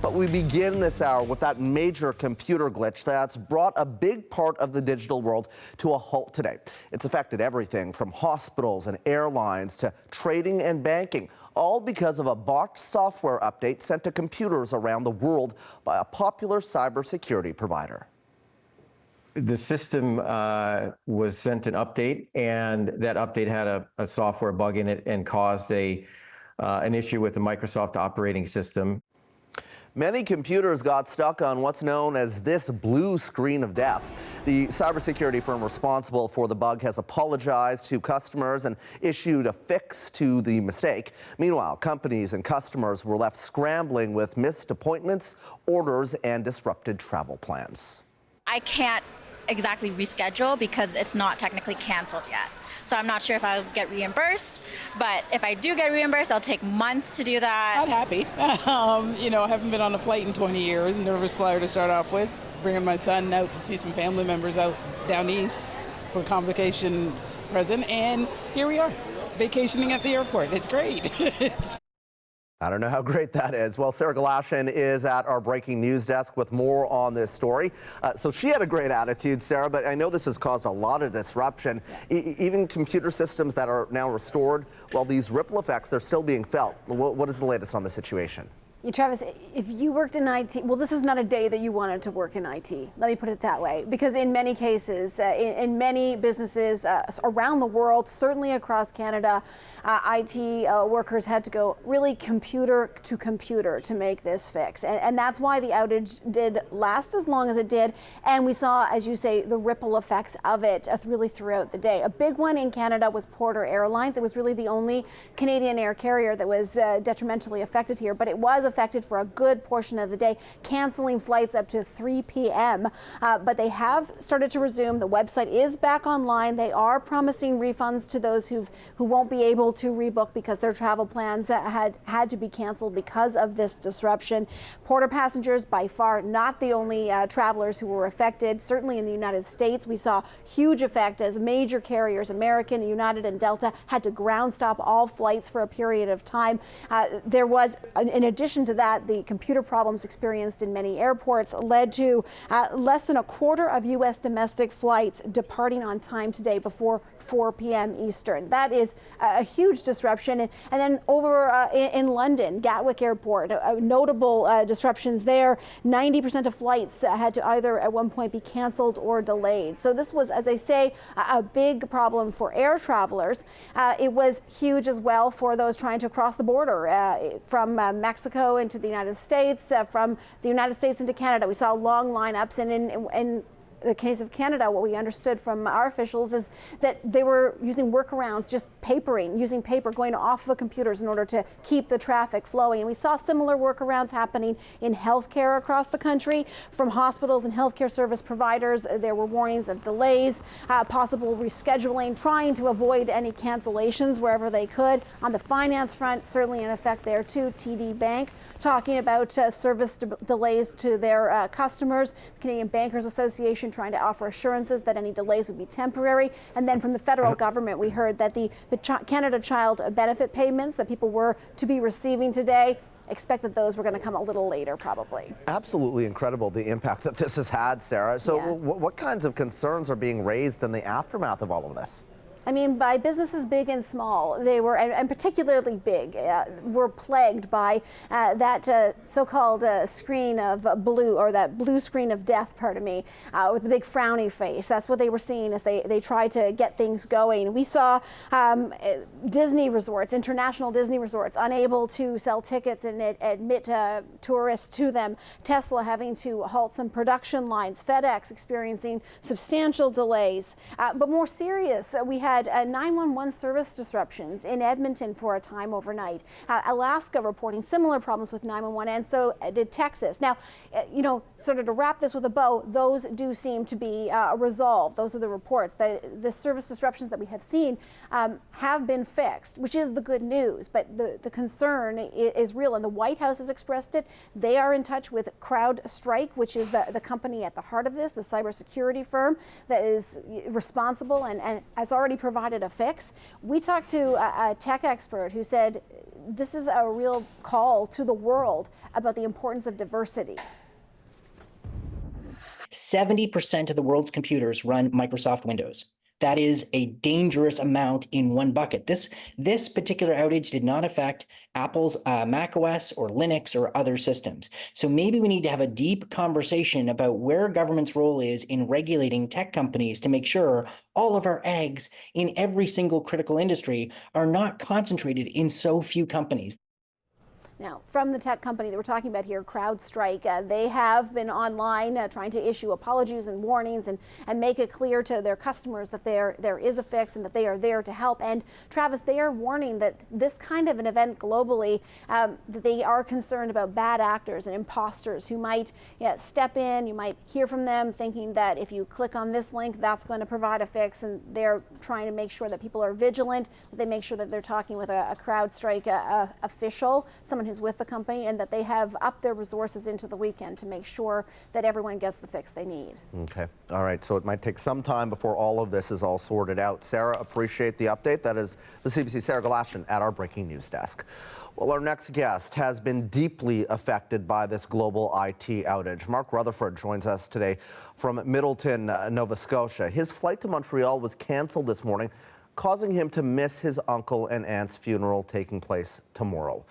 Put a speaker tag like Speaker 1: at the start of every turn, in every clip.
Speaker 1: But we begin this hour with that major computer glitch that's brought a big part of the digital world to a halt today. It's affected everything from hospitals and airlines to trading and banking, all because of a botched software update sent to computers around the world by a popular cybersecurity provider.
Speaker 2: The system was sent an update, and that update had a software bug in it and caused an issue with the Microsoft operating system.
Speaker 1: Many computers got stuck on what's known as this blue screen of death. The cybersecurity firm responsible for the bug has apologized to customers and issued a fix to the mistake. Meanwhile, companies and customers were left scrambling with missed appointments, orders, and disrupted travel plans.
Speaker 3: I can't exactly reschedule because it's not technically canceled yet. So I'm not sure if I'll get reimbursed, but if I do get reimbursed, I'll take months to do that.
Speaker 4: Not happy. I haven't been on a flight in 20 years, nervous flyer to start off with. Bringing my son out to see some family members out down east for a convocation present, and here we are, vacationing at the airport. It's great.
Speaker 1: I don't know how great that is. Well, Sarah Galashan is at our breaking news desk with more on this story. So she had a great attitude, Sarah, but I know this has caused a lot of disruption. Even computer systems that are now restored, well, these ripple effects, they're still being felt. What is the latest on the situation?
Speaker 5: Travis, if you worked in IT, well, this is not a day that you wanted to work in IT. Let me put it that way. Because in many cases, in many businesses around the world, certainly across Canada, IT workers had to go really computer to computer to make this fix. And that's why the outage did last as long as it did. And we saw, as you say, the ripple effects of it really throughout the day. A big one in Canada was Porter Airlines. It was really the only Canadian air carrier that was detrimentally affected here, but it was affected for a good portion of the day, canceling flights up to 3 p.m. But they have started to resume. The website is back online. They are promising refunds to those who won't be able to rebook because their travel plans had to be canceled because of this disruption. Porter passengers, by far not the only travelers who were affected. Certainly in the United States, we saw huge effect as major carriers, American, United, and Delta, had to ground stop all flights for a period of time. There was, in addition to that, the computer problems experienced in many airports led to less than a quarter of U.S. domestic flights departing on time today before 4 p.m. Eastern. That is a huge disruption. And then over in London, Gatwick Airport, notable disruptions there. 90% of flights had to either at one point be canceled or delayed. So this was, as I say, a big problem for air travelers. It was huge as well for those trying to cross the border from Mexico into the United States, from the United States into Canada. We saw long lineups, and in the case of Canada, what we understood from our officials is that they were using workarounds, just using paper, going off the computers in order to keep the traffic flowing. And we saw similar workarounds happening in healthcare across the country. From hospitals and healthcare service providers, there were warnings of delays, possible rescheduling, trying to avoid any cancellations wherever they could. On the finance front, certainly in effect there too. TD Bank talking about service delays to their customers. The Canadian Bankers Association trying to offer assurances that any delays would be temporary. And then from the federal government, we heard that the Canada Child benefit payments that people were to be receiving today, expect that those were going to come a little later, probably.
Speaker 1: Absolutely incredible, the impact that this has had, Sarah. So
Speaker 5: Yeah.
Speaker 1: what kinds of concerns are being raised in the aftermath of all of this?
Speaker 5: I mean, by businesses big and small, they were, and particularly big, were plagued by that so-called screen of blue, or that blue screen of death, pardon me, with the big frowny face. That's what they were seeing as they tried to get things going. We saw Disney resorts, international Disney resorts, unable to sell tickets and admit tourists to them. Tesla having to halt some production lines. FedEx experiencing substantial delays. But more serious, we had 911 service disruptions in Edmonton for a time overnight. Alaska reporting similar problems with 911, and so did Texas. Now, sort of to wrap this with a bow, those do seem to be resolved. Those are the reports that the service disruptions that we have seen have been fixed, which is the good news. But the concern is real, and the White House has expressed it. They are in touch with CrowdStrike, which is the company at the heart of this, the cybersecurity firm that is responsible and has already provided a fix. We talked to a tech expert who said this is a real call to the world about the importance of diversity.
Speaker 6: 70% of the world's computers run Microsoft Windows. That is a dangerous amount in one bucket. This particular outage did not affect Apple's Mac OS or Linux or other systems. So maybe we need to have a deep conversation about where government's role is in regulating tech companies to make sure all of our eggs in every single critical industry are not concentrated in so few companies.
Speaker 5: Now, from the tech company that we're talking about here, CrowdStrike, they have been online trying to issue apologies and warnings and make it clear to their customers that there is a fix and that they are there to help. And Travis, they are warning that this kind of an event globally, that they are concerned about bad actors and imposters who might step in. You might hear from them thinking that if you click on this link, that's going to provide a fix. And they're trying to make sure that people are vigilant, that they make sure that they're talking with a CrowdStrike official, someone who's with the company, and that they have upped their resources into the weekend to make sure that everyone gets the fix they need.
Speaker 1: Okay. All right. So it might take some time before all of this is all sorted out. Sarah, appreciate the update. That is the CBC Sarah Galashan at our breaking news desk. Well, our next guest has been deeply affected by this global IT outage. Mark Rutherford joins us today from Middleton, Nova Scotia. His flight to Montreal was canceled this morning, causing him to miss his uncle and aunt's funeral taking place tomorrow.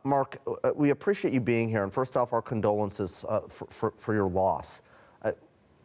Speaker 1: Mark, we appreciate you being here, and first off, our condolences for your loss.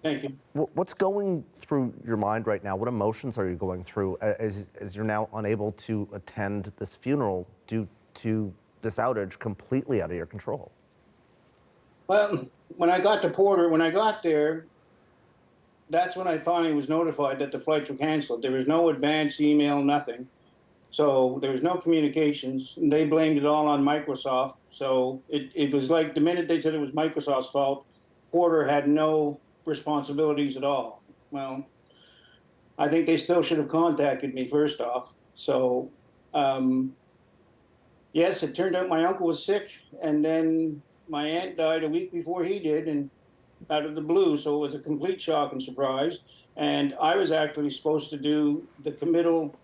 Speaker 7: Thank you.
Speaker 1: What's going through your mind right now? What emotions are you going through as you're now unable to attend this funeral due to this outage completely out of your control?
Speaker 7: Well, when I got to Porter, when I got there, that's when I finally was notified that the flights were canceled. There was no advance email, nothing. So there was no communications, and they blamed it all on Microsoft. So it was like the minute they said it was Microsoft's fault, Porter had no responsibilities at all. Well, I think they still should have contacted me first off. So, yes, it turned out my uncle was sick, and then my aunt died a week before he did, and out of the blue. So it was a complete shock and surprise. And I was actually supposed to do the committal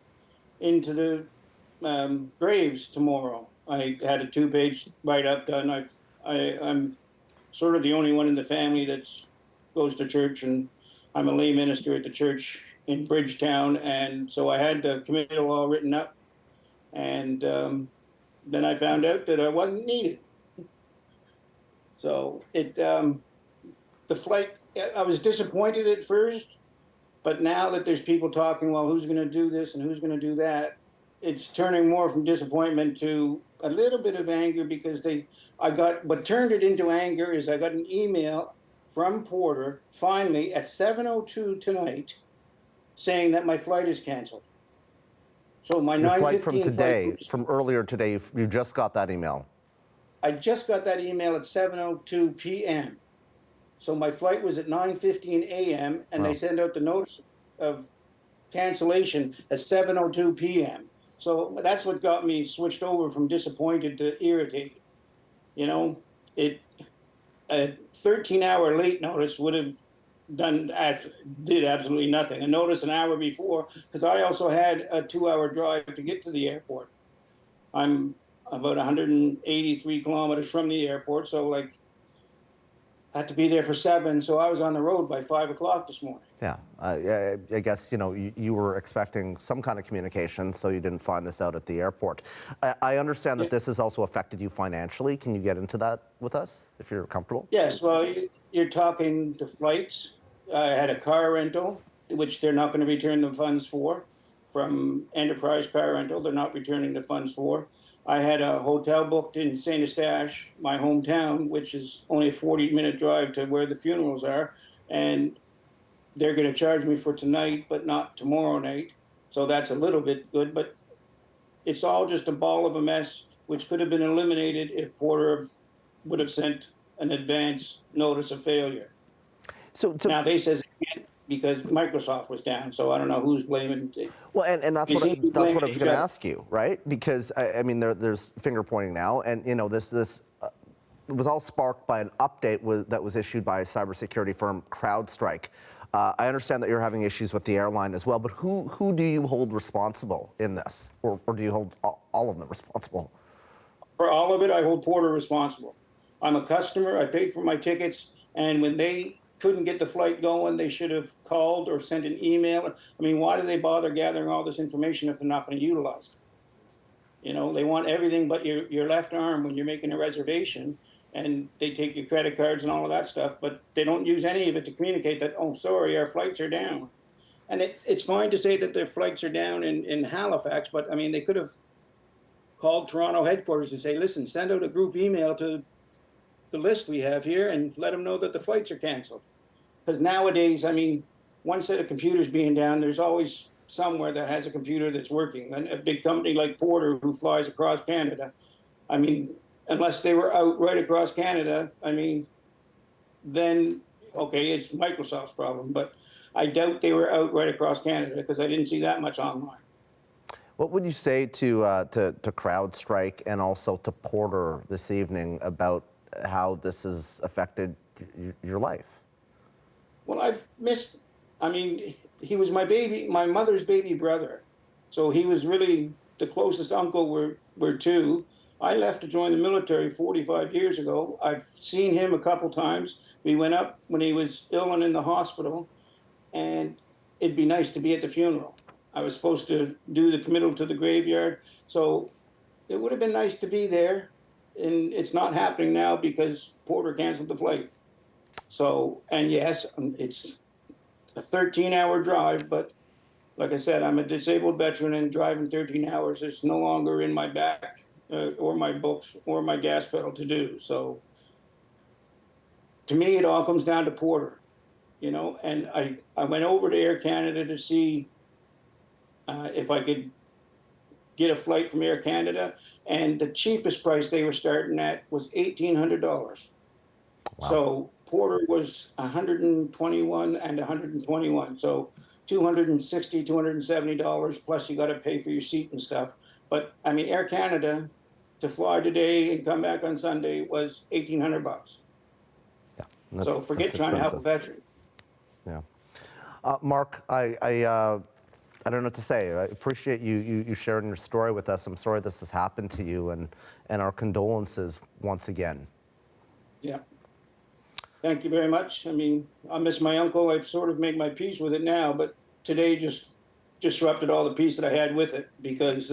Speaker 7: into the graves tomorrow. I had a 2-page write-up done. I'm sort of the only one in the family that goes to church, and I'm a lay minister at the church in Bridgetown, and so I had the committal all written up, and then I found out that I wasn't needed. So the flight, I was disappointed at first, but now that there's people talking, well, who's going to do this and who's going to do that, it's turning more from disappointment to a little bit of anger, because what turned it into anger is I got an email from Porter finally at 7:02 tonight saying that my flight is canceled. So my 9:15
Speaker 1: flight from today,
Speaker 7: flight,
Speaker 1: from earlier today, you just got that email.
Speaker 7: I just got that email at 7:02 p.m. So my flight was at 9:15 a.m. and They sent out the notice of cancellation at 7:02 p.m. So that's what got me switched over from disappointed to irritated. You know, a 13-hour late notice would have did absolutely nothing. A notice an hour before, because I also had a 2-hour drive to get to the airport. I'm about 183 kilometers from the airport, so I had to be there for 7, so I was on the road by 5 o'clock this morning.
Speaker 1: Yeah, I guess, you were expecting some kind of communication, so you didn't find this out at the airport. I understand that this has also affected you financially. Can you get into that with us, if you're comfortable?
Speaker 7: Yes, well, you're talking to flights. I had a car rental, which they're not going to return the funds for, from Enterprise Car Rental. They're not returning the funds for. I had a hotel booked in St. Eustache, my hometown, which is only a 40-minute drive to where the funerals are, and they're going to charge me for tonight, but not tomorrow night. So that's a little bit good, but it's all just a ball of a mess, which could have been eliminated if Porter would have sent an advance notice of failure. So now they says it can't because Microsoft was down, so I don't know who's blaming.
Speaker 1: Well, and that's what I was going to ask you, right? Because I mean, there's finger pointing now, and this it was all sparked by an update that was issued by a cybersecurity firm, CrowdStrike. I understand that you're having issues with the airline as well, but who do you hold responsible in this, or do you hold all of them responsible?
Speaker 7: For all of it, I hold Porter responsible. I'm a customer, I paid for my tickets, and when they couldn't get the flight going, they should have called or sent an email. I mean, why do they bother gathering all this information if they're not going to utilize it? You know, they want everything but your left arm when you're making a reservation, and they take your credit cards and all of that stuff, but they don't use any of it to communicate that, oh, sorry, our flights are down. And it's fine to say that their flights are down in Halifax, but I mean, they could have called Toronto headquarters and say, listen, send out a group email to the list we have here and let them know that the flights are canceled. Because nowadays, I mean, one set of computers being down, there's always somewhere that has a computer that's working. And a big company like Porter, who flies across Canada, I mean, unless they were out right across Canada, I mean, then, okay, it's Microsoft's problem. But I doubt they were out right across Canada because I didn't see that much online.
Speaker 1: What would you say to CrowdStrike and also to Porter this evening about how this has affected your life?
Speaker 7: Well, I've missed, I mean, he was my mother's baby brother. So he was really the closest uncle we're to. I left to join the military 45 years ago. I've seen him a couple times. We went up when he was ill and in the hospital, and it'd be nice to be at the funeral. I was supposed to do the committal to the graveyard, so it would have been nice to be there, and it's not happening now because Porter canceled the flight. So, and yes, it's a 13-hour drive, but like I said, I'm a disabled veteran, and driving 13 hours is no longer in my back or my books or my gas pedal to do. So to me, it all comes down to Porter, you know, and I went over to Air Canada to see if I could get a flight from Air Canada, and the cheapest price they were starting at was $1,800. Wow. So Porter was 121 and 121, so $260, $270, plus you got to pay for your seat and stuff. But I mean, Air Canada to fly today and come back on Sunday was $1,800.
Speaker 1: Yeah,
Speaker 7: so forget trying to help a veteran.
Speaker 1: Yeah, Mark, I don't know what to say. I appreciate you sharing your story with us. I'm sorry this has happened to you, and our condolences once again.
Speaker 7: Yeah. Thank you very much. I mean, I miss my uncle. I've sort of made my peace with it now, but today just disrupted all the peace that I had with it because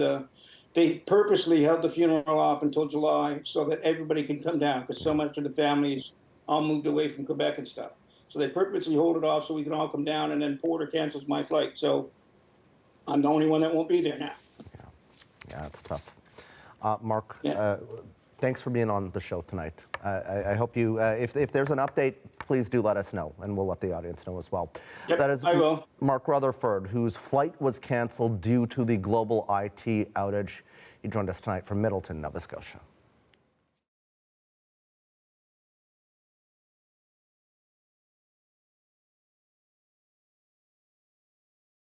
Speaker 7: they purposely held the funeral off until July so that everybody can come down because so much of the families all moved away from Quebec and stuff. So they purposely hold it off so we can all come down, and then Porter cancels my flight. So I'm the only one that won't be there now.
Speaker 1: Yeah, it's tough. Mark,
Speaker 7: Yeah.
Speaker 1: Thanks for being on the show tonight. I hope you, if there's an update, please do let us know, and we'll let the audience know as well.
Speaker 7: Yep,
Speaker 1: that is
Speaker 7: I will.
Speaker 1: Mark Rutherford, whose flight was canceled due to the global IT outage. He joined us tonight from Middleton, Nova Scotia.